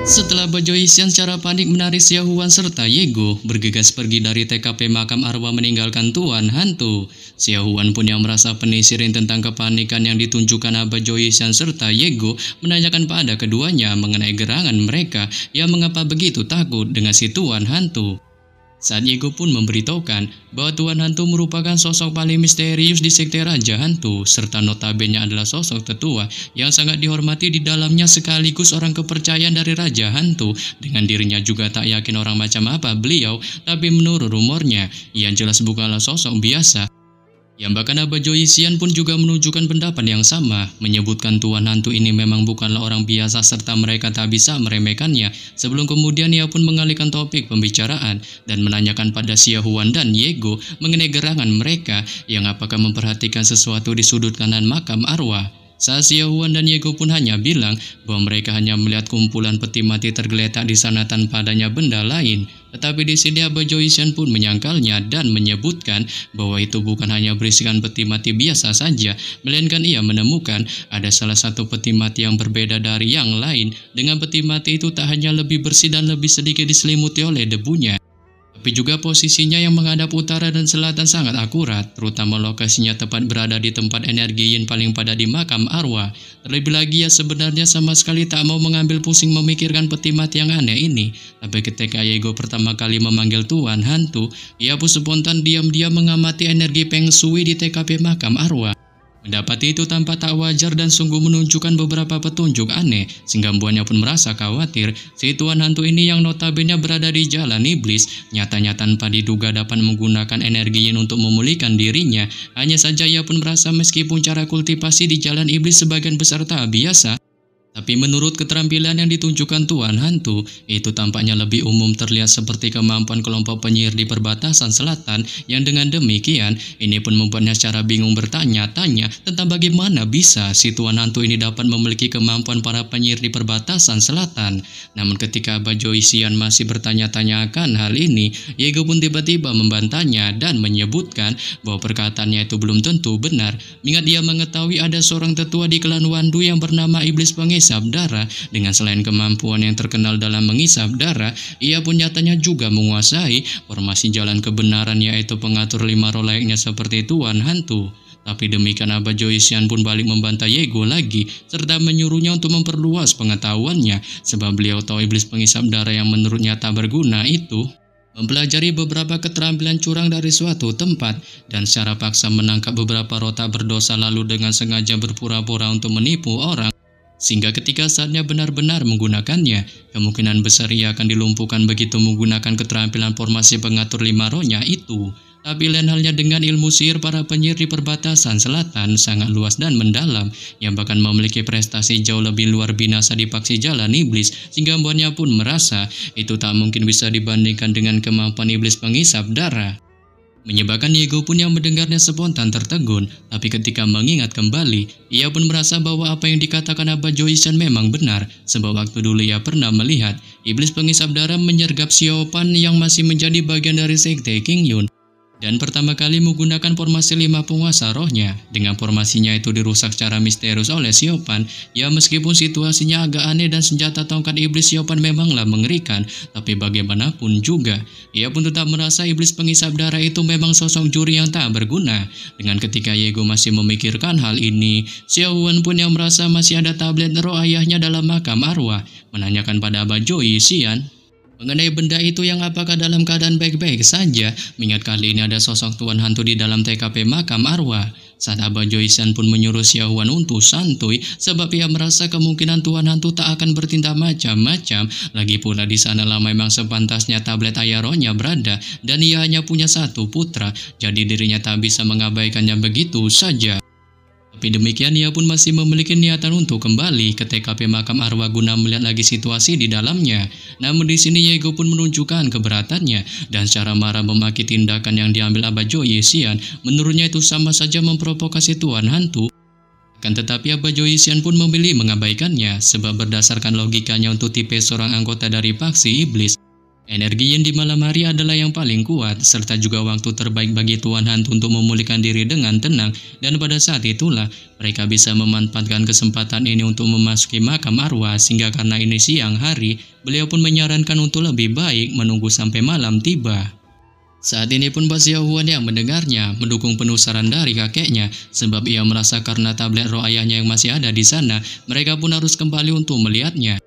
Setelah Bajoysian secara panik menarik Xiaohuan serta Yego bergegas pergi dari TKP makam arwah meninggalkan Tuan Hantu. Xiaohuan pun yang merasa penih sirih tentang kepanikan yang ditunjukkan Bajoysian serta Yego menanyakan pada keduanya mengenai gerangan mereka yang mengapa begitu takut dengan si Tuan Hantu. Saat Yego pun memberitahukan bahwa Tuan Hantu merupakan sosok paling misterius di sekte Raja Hantu, serta notabene adalah sosok tetua yang sangat dihormati di dalamnya sekaligus orang kepercayaan dari Raja Hantu. Dengan dirinya juga tak yakin orang macam apa beliau, tapi menurut rumornya, ia jelas bukanlah sosok biasa. Yang bahkan Bajoysian pun juga menunjukkan pendapat yang sama, menyebutkan Tuan Hantu ini memang bukanlah orang biasa serta mereka tak bisa meremehkannya. Sebelum kemudian ia pun mengalihkan topik pembicaraan dan menanyakan pada Xiaohuan dan Yego mengenai gerangan mereka yang apakah memperhatikan sesuatu di sudut kanan makam arwah. Saat Xiaohuan dan Yego pun hanya bilang bahwa mereka hanya melihat kumpulan peti mati tergeletak di sana tanpa adanya benda lain. Tetapi di sini Bajoysian pun menyangkalnya dan menyebutkan bahwa itu bukan hanya berisikan peti mati biasa saja, melainkan ia menemukan ada salah satu peti mati yang berbeda dari yang lain. Dengan peti mati itu tak hanya lebih bersih dan lebih sedikit diselimuti oleh debunya, tapi juga posisinya yang menghadap utara dan selatan sangat akurat, terutama lokasinya tepat berada di tempat energi yin paling padat di makam arwah. Terlebih lagi ia sebenarnya sama sekali tak mau mengambil pusing memikirkan peti mati yang aneh ini. Tapi ketika Yego pertama kali memanggil Tuan Hantu, ia pun spontan diam-diam mengamati energi Peng Shui di TKP makam arwah. Mendapati itu tanpa tak wajar dan sungguh menunjukkan beberapa petunjuk aneh, sehingga membuatnya pun merasa khawatir. Si Tuan Hantu ini yang notabene berada di jalan iblis, nyatanya tanpa diduga dapat menggunakan energi yin untuk memulihkan dirinya. Hanya saja ia pun merasa meskipun cara kultivasi di jalan iblis sebagian besar tak biasa, tapi menurut keterampilan yang ditunjukkan Tuan Hantu, itu tampaknya lebih umum, terlihat seperti kemampuan kelompok penyihir di perbatasan selatan, yang dengan demikian, ini pun membuatnya secara bingung bertanya-tanya tentang bagaimana bisa si Tuan Hantu ini dapat memiliki kemampuan para penyihir di perbatasan selatan. Namun ketika Bajoysian masih bertanya-tanya akan hal ini, Yego pun tiba-tiba membantahnya dan menyebutkan bahwa perkataannya itu belum tentu benar, mengingat dia mengetahui ada seorang tetua di klan Wandu yang bernama Iblis Pengisap darah. Dengan selain kemampuan yang terkenal dalam mengisap darah, ia pun nyatanya juga menguasai formasi jalan kebenaran, yaitu pengatur 5 roh layaknya seperti Tuan Hantu. Tapi demikian Bajoysian pun balik membantah Yego lagi, serta menyuruhnya untuk memperluas pengetahuannya, sebab beliau tahu Iblis Pengisap darah yang menurutnya tak berguna itu mempelajari beberapa keterampilan curang dari suatu tempat dan secara paksa menangkap beberapa roh tak berdosa, lalu dengan sengaja berpura-pura untuk menipu orang, sehingga ketika saatnya benar-benar menggunakannya, kemungkinan besar ia akan dilumpuhkan begitu menggunakan keterampilan formasi pengatur 5 rohnya itu. Tapi lain halnya dengan ilmu sihir para penyihir di perbatasan selatan, sangat luas dan mendalam, yang bahkan memiliki prestasi jauh lebih luar binasa di paksi jalan iblis, sehingga membuatnya pun merasa itu tak mungkin bisa dibandingkan dengan kemampuan Iblis Pengisap darah. Menyebabkan Yego pun yang mendengarnya spontan tertegun, tapi ketika mengingat kembali, ia pun merasa bahwa apa yang dikatakan Bajoysian memang benar, sebab waktu dulu ia pernah melihat Iblis Pengisap darah menyergap Xiaopan yang masih menjadi bagian dari sekte King Yun, dan pertama kali menggunakan formasi 5 penguasa rohnya. Dengan formasinya itu dirusak secara misterius oleh Xiaopan. Ya, meskipun situasinya agak aneh dan senjata tongkat iblis Xiaopan memanglah mengerikan, tapi bagaimanapun juga, ia pun tetap merasa Iblis Pengisap darah itu memang sosok juri yang tak berguna. Dengan ketika Yego masih memikirkan hal ini, Xiaohuan pun yang merasa masih ada tablet roh ayahnya dalam makam arwah, menanyakan pada Bajoysian mengenai benda itu yang apakah dalam keadaan baik-baik saja, mengingat kali ini ada sosok Tuan Hantu di dalam TKP makam arwah. Saat Bajoysian pun menyuruh Xiaohuan untuk santuy, sebab ia merasa kemungkinan Tuan Hantu tak akan bertindak macam-macam. Lagi pula di sana lah memang sepantasnya tablet ayah rohnya berada, dan ia hanya punya satu putra, jadi dirinya tak bisa mengabaikannya begitu saja. Tapi demikian ia pun masih memiliki niatan untuk kembali ke TKP makam arwah guna melihat lagi situasi di dalamnya. Namun di sini Yego pun menunjukkan keberatannya dan secara marah memaki tindakan yang diambil Bajoysian. Menurutnya itu sama saja memprovokasi Tuan Hantu. Akan tetapi Bajoysian pun memilih mengabaikannya, sebab berdasarkan logikanya untuk tipe seorang anggota dari paksi iblis, Energi Yin di malam hari adalah yang paling kuat, serta juga waktu terbaik bagi Tuan Hantu untuk memulihkan diri dengan tenang, dan pada saat itulah mereka bisa memanfaatkan kesempatan ini untuk memasuki makam arwah, sehingga karena ini siang hari, beliau pun menyarankan untuk lebih baik menunggu sampai malam tiba. Saat ini pun Mbak Xiaohuan yang mendengarnya mendukung penuh saran dari kakeknya, sebab ia merasa karena tablet roh ayahnya yang masih ada di sana, mereka pun harus kembali untuk melihatnya.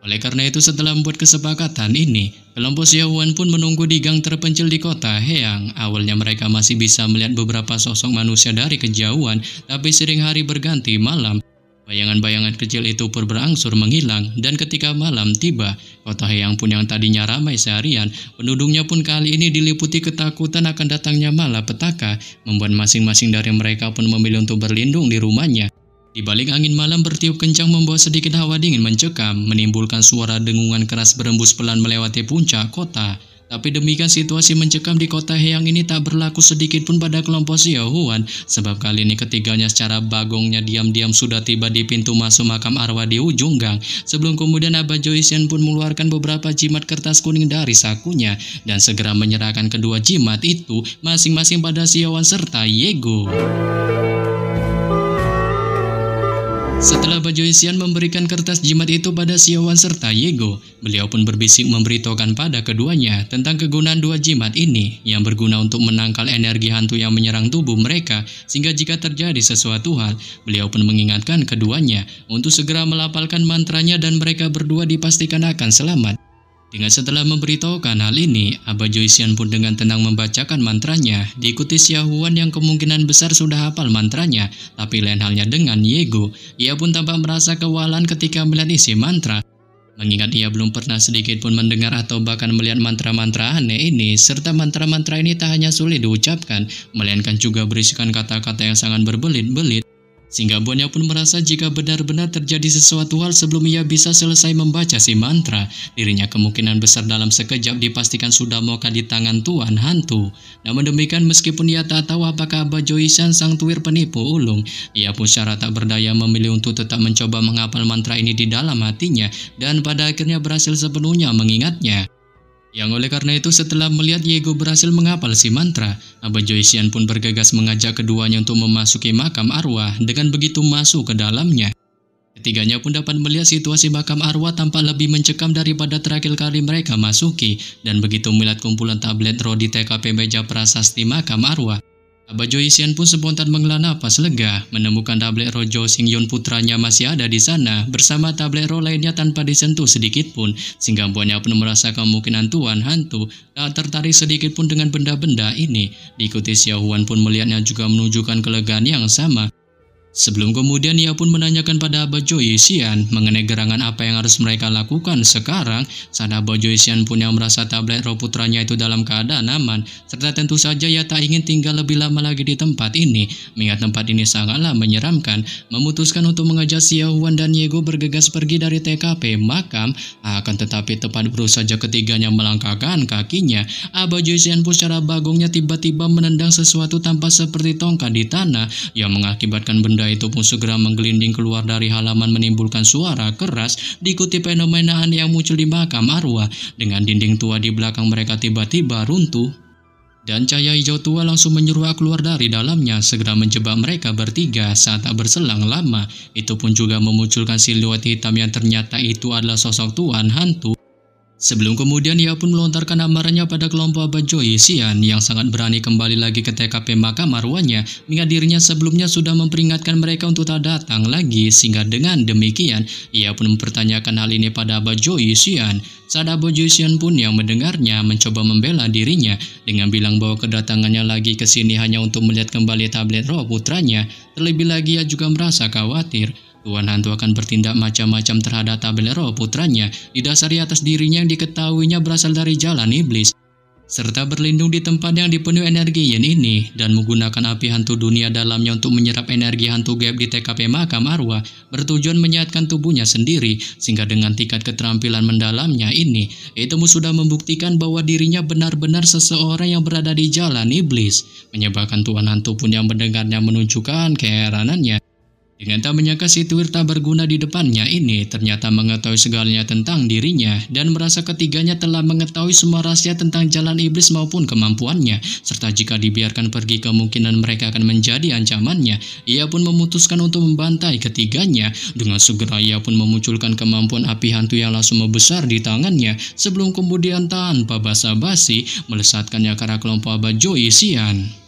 Oleh karena itu setelah membuat kesepakatan ini, kelompok Xiaohuan pun menunggu di gang terpencil di kota Heang. Awalnya mereka masih bisa melihat beberapa sosok manusia dari kejauhan, tapi sering hari berganti malam. Bayangan-bayangan kecil itu pun berangsur menghilang, dan ketika malam tiba, kota Heang pun yang tadinya ramai seharian, penduduknya pun kali ini diliputi ketakutan akan datangnya malapetaka, membuat masing-masing dari mereka pun memilih untuk berlindung di rumahnya. Di balik angin malam bertiup kencang membawa sedikit hawa dingin mencekam, menimbulkan suara dengungan keras berembus pelan melewati puncak kota. Tapi demikian situasi mencekam di kota Heang ini tak berlaku sedikit pun pada kelompok Xiaohuan, sebab kali ini ketiganya secara bagongnya diam-diam sudah tiba di pintu masuk makam arwah di ujung gang. Sebelum kemudian Abah Joycian pun mengeluarkan beberapa jimat kertas kuning dari sakunya dan segera menyerahkan kedua jimat itu masing-masing pada Xiaohuan serta Yego. Setelah Bajoysian memberikan kertas jimat itu pada Xiaohuan serta Yego, beliau pun berbisik memberitahukan pada keduanya tentang kegunaan dua jimat ini yang berguna untuk menangkal energi hantu yang menyerang tubuh mereka, sehingga jika terjadi sesuatu hal, beliau pun mengingatkan keduanya untuk segera melafalkan mantranya dan mereka berdua dipastikan akan selamat. Dengan setelah memberitahukan hal ini, Abah Joycian pun dengan tenang membacakan mantranya, diikuti Xiaohuan yang kemungkinan besar sudah hafal mantranya, tapi lain halnya dengan Yego. Ia pun tampak merasa kewalahan ketika melihat isi mantra, mengingat ia belum pernah sedikit pun mendengar atau bahkan melihat mantra-mantra aneh ini, serta mantra-mantra ini tak hanya sulit diucapkan, melainkan juga berisikan kata-kata yang sangat berbelit-belit. Sehingga buahnya pun merasa jika benar-benar terjadi sesuatu hal sebelum ia bisa selesai membaca si mantra, dirinya kemungkinan besar dalam sekejap dipastikan sudah moka di tangan Tuan Hantu. Namun demikian meskipun ia tak tahu apakah Abah Joycian sang tuwir penipu ulung, ia pun secara tak berdaya memilih untuk tetap mencoba menghafal mantra ini di dalam hatinya dan pada akhirnya berhasil sepenuhnya mengingatnya. Yang oleh karena itu setelah melihat Yego berhasil menghafal si mantra, Abah Joycian pun bergegas mengajak keduanya untuk memasuki makam arwah. Dengan begitu masuk ke dalamnya, ketiganya pun dapat melihat situasi makam arwah tampak lebih mencekam daripada terakhir kali mereka masuki. Dan begitu melihat kumpulan tablet roh di TKP meja prasasti makam arwah, Abah Joycian pun spontan menghela napas lega, menemukan tablet roh Jo Xingyun putranya masih ada di sana bersama tablet roh lainnya tanpa disentuh sedikit pun, sehingga buahnya pun merasa kemungkinan Tuan Hantu tak tertarik sedikit pun dengan benda-benda ini. Diikuti Xiaohuan pun melihatnya juga menunjukkan kelegaan yang sama. Sebelum kemudian ia pun menanyakan pada Abah Joycian mengenai gerangan apa yang harus mereka lakukan sekarang, saat Abah Joycian pun yang merasa tablet roh putranya itu dalam keadaan aman, serta tentu saja ia tak ingin tinggal lebih lama lagi di tempat ini, mengingat tempat ini sangatlah menyeramkan, memutuskan untuk mengajak Xiaohuan dan Yego bergegas pergi dari TKP makam. Akan tetapi tepat baru saja ketiganya melangkahkan kakinya, Abah Joycian pun secara bagongnya tiba-tiba menendang sesuatu tampak seperti tongkat di tanah yang mengakibatkan benda itu pun segera menggelinding keluar dari halaman menimbulkan suara keras, diikuti fenomena aneh yang muncul di makam arwah dengan dinding tua di belakang mereka tiba-tiba runtuh dan cahaya hijau tua langsung menyeruak keluar dari dalamnya, segera menjebak mereka bertiga. Saat tak berselang lama, itu pun juga memunculkan siluet hitam yang ternyata itu adalah sosok Tuan Hantu. Sebelum kemudian ia pun melontarkan amarahnya pada kelompok Abah Joycian yang sangat berani kembali lagi ke TKP makam arwahnya, mengingat dirinya sebelumnya sudah memperingatkan mereka untuk tak datang lagi, sehingga dengan demikian ia pun mempertanyakan hal ini pada Abah Joycian. Saat Abah Joycian pun yang mendengarnya mencoba membela dirinya dengan bilang bahwa kedatangannya lagi ke sini hanya untuk melihat kembali tablet roh putranya. Terlebih lagi ia juga merasa khawatir Tuan Hantu akan bertindak macam-macam terhadap tablet roh putranya, didasari atas dirinya yang diketahuinya berasal dari jalan iblis, serta berlindung di tempat yang dipenuhi energi yin ini, dan menggunakan api hantu dunia dalamnya untuk menyerap energi hantu gaib di TKP makam arwah, bertujuan menyehatkan tubuhnya sendiri, sehingga dengan tingkat keterampilan mendalamnya ini, itu sudah membuktikan bahwa dirinya benar-benar seseorang yang berada di jalan iblis, menyebabkan Tuan Hantu pun yang mendengarnya menunjukkan keheranannya. Dengan tak menyangka si Tuir tak berguna di depannya ini ternyata mengetahui segalanya tentang dirinya dan merasa ketiganya telah mengetahui semua rahasia tentang jalan iblis maupun kemampuannya, serta jika dibiarkan pergi kemungkinan mereka akan menjadi ancamannya. Ia pun memutuskan untuk membantai ketiganya. Dengan segera ia pun memunculkan kemampuan api hantu yang langsung membesar di tangannya sebelum kemudian tanpa basa-basi melesatkannya ke arah kelompok Abad Joycian.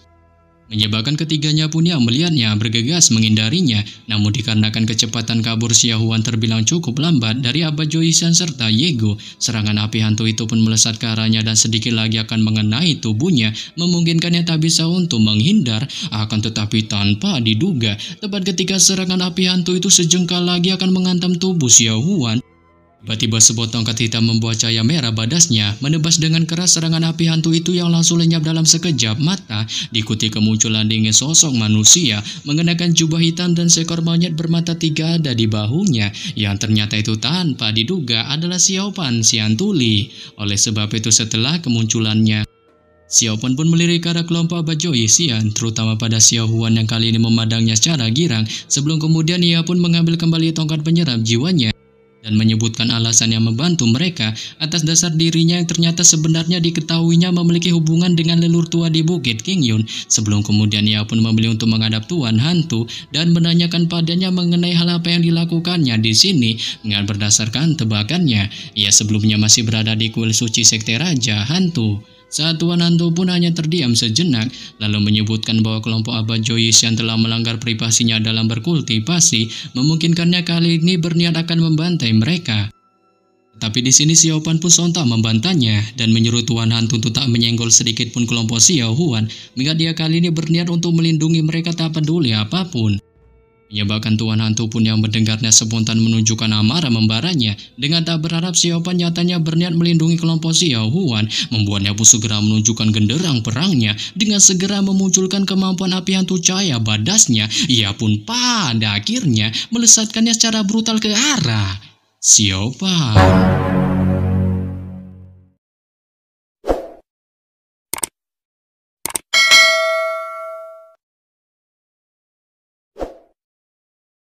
Menyebabkan ketiganya pun yang melihatnya bergegas menghindarinya, namun dikarenakan kecepatan kabur Xiaohuan terbilang cukup lambat dari Abad Joycian serta Yego, serangan api hantu itu pun melesat ke arahnya dan sedikit lagi akan mengenai tubuhnya, memungkinkannya tak bisa untuk menghindar. Akan tetapi tanpa diduga, tepat ketika serangan api hantu itu sejengkal lagi akan menghantam tubuh Xiaohuan, tiba-tiba sebuah tongkat hitam membuat cahaya merah badasnya menebas dengan keras serangan api hantu itu yang langsung lenyap dalam sekejap mata, diikuti kemunculan dingin sosok manusia mengenakan jubah hitam dan seekor monyet bermata tiga ada di bahunya, yang ternyata itu tanpa diduga adalah Xiaopan Xiantuli. Oleh sebab itu setelah kemunculannya, Xiaopan pun melirik ke arah kelompok Abad Joycian, terutama pada Xiaohuan yang kali ini memandangnya secara girang, sebelum kemudian ia pun mengambil kembali tongkat penyerap jiwanya dan menyebutkan alasan yang membantu mereka atas dasar dirinya yang ternyata sebenarnya diketahuinya memiliki hubungan dengan leluhur tua di Bukit Qingyun. Sebelum kemudian ia pun memilih untuk menghadap Tuan Hantu dan menanyakan padanya mengenai hal apa yang dilakukannya di sini. Dengan berdasarkan tebakannya, ia sebelumnya masih berada di kuil suci Sekte Raja Hantu. Saat Tuan Hantu pun hanya terdiam sejenak, lalu menyebutkan bahwa kelompok Abad Joycian telah melanggar privasinya dalam berkultivasi, memungkinkannya kali ini berniat akan membantai mereka. Tapi di sini Xiaopan pun sontak membantahnya dan menyuruh Tuan Hantu untuk tak menyenggol sedikit pun kelompok Xiaohuan, mengingat dia kali ini berniat untuk melindungi mereka tak peduli apapun. Menyebabkan Tuan Hantu pun yang mendengarnya spontan menunjukkan amarah membaranya. Dengan tak berharap Xiaopan nyatanya berniat melindungi kelompok Xiaohuan, membuatnya pun segera menunjukkan genderang perangnya dengan segera memunculkan kemampuan api hantu cahaya badasnya. Ia pun pada akhirnya melesatkannya secara brutal ke arah Xiaopan.